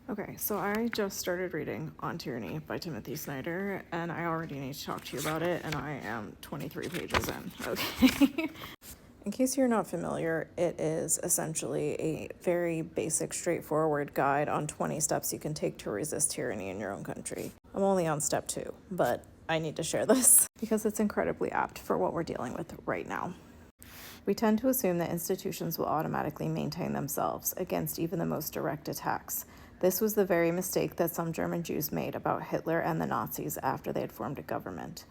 Okay, so I just started reading On Tyranny by Timothy Snyder, and I already need to talk to you about it, and I am 23 pages in, okay? In case you're not familiar, it is essentially a very basic, straightforward guide on 20 steps you can take to resist tyranny in your own country. I'm only on step 2, but I need to share this because it's incredibly apt for what we're dealing with right now. We tend to assume that institutions will automatically maintain themselves against even the most direct attacks. This was the very mistake that some German Jews made about Hitler and the Nazis after they had formed a government.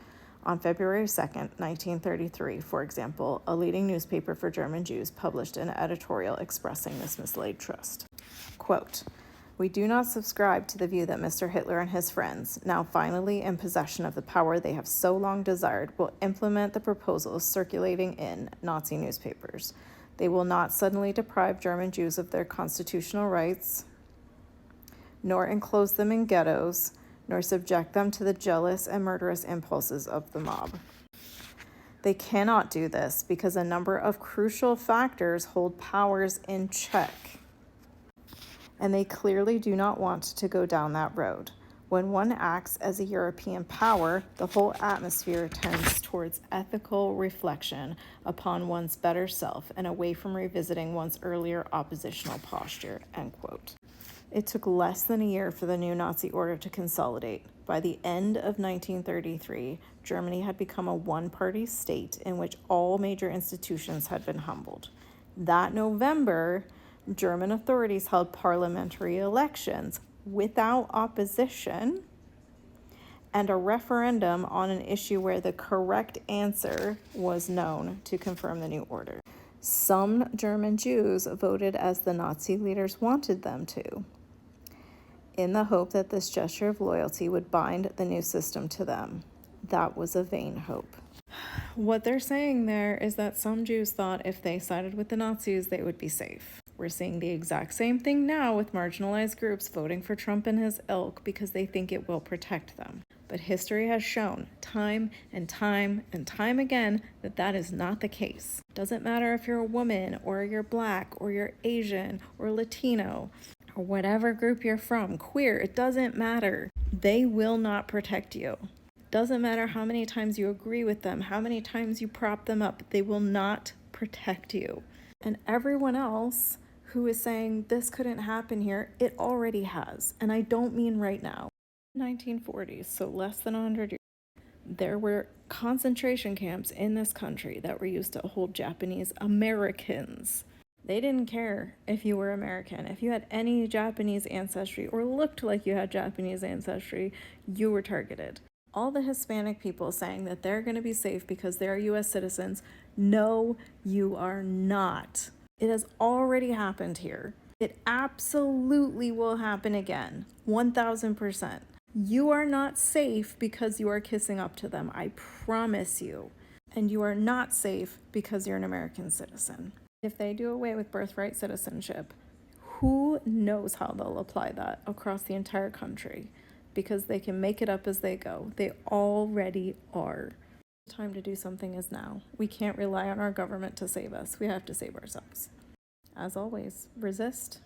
On February 2nd, 1933, for example, a leading newspaper for German Jews published an editorial expressing this mislaid trust. Quote, "We do not subscribe to the view that Mr. Hitler and his friends, now finally in possession of the power they have so long desired, will implement the proposals circulating in Nazi newspapers. They will not suddenly deprive German Jews of their constitutional rights, nor enclose them in ghettos, nor subject them to the jealous and murderous impulses of the mob. They cannot do this because a number of crucial factors hold powers in check, and they clearly do not want to go down that road. When one acts as a European power, the whole atmosphere tends towards ethical reflection upon one's better self and away from revisiting one's earlier oppositional posture," end quote. It took less than a year for the new Nazi order to consolidate. By the end of 1933, Germany had become a one-party state in which all major institutions had been humbled. That November, German authorities held parliamentary elections without opposition and a referendum on an issue where the correct answer was known to confirm the new order. Some German Jews voted as the Nazi leaders wanted them to, in the hope that this gesture of loyalty would bind the new system to them. That was a vain hope. What they're saying there is that some Jews thought if they sided with the Nazis, they would be safe. We're seeing the exact same thing now with marginalized groups voting for Trump and his ilk because they think it will protect them. But history has shown time and time and time again that that is not the case. It doesn't matter if you're a woman or you're Black or you're Asian or Latino or whatever group you're from, queer, it doesn't matter. They will not protect you. Doesn't matter how many times you agree with them, how many times you prop them up, they will not protect you. And everyone else who is saying this couldn't happen here, it already has. And I don't mean right now. 1940s, so less than 100 years, there were concentration camps in this country that were used to hold Japanese Americans. They didn't care if you were American. If you had any Japanese ancestry or looked like you had Japanese ancestry, you were targeted. All the Hispanic people saying that they're going to be safe because they're US citizens. No, you are not. It has already happened here. It absolutely will happen again. 1000%. You are not safe because you are kissing up to them. I promise you. And you are not safe because you're an American citizen. If they do away with birthright citizenship, who knows how they'll apply that across the entire country? Because they can make it up as they go. They already are. The time to do something is now. We can't rely on our government to save us. We have to save ourselves. As always, resist,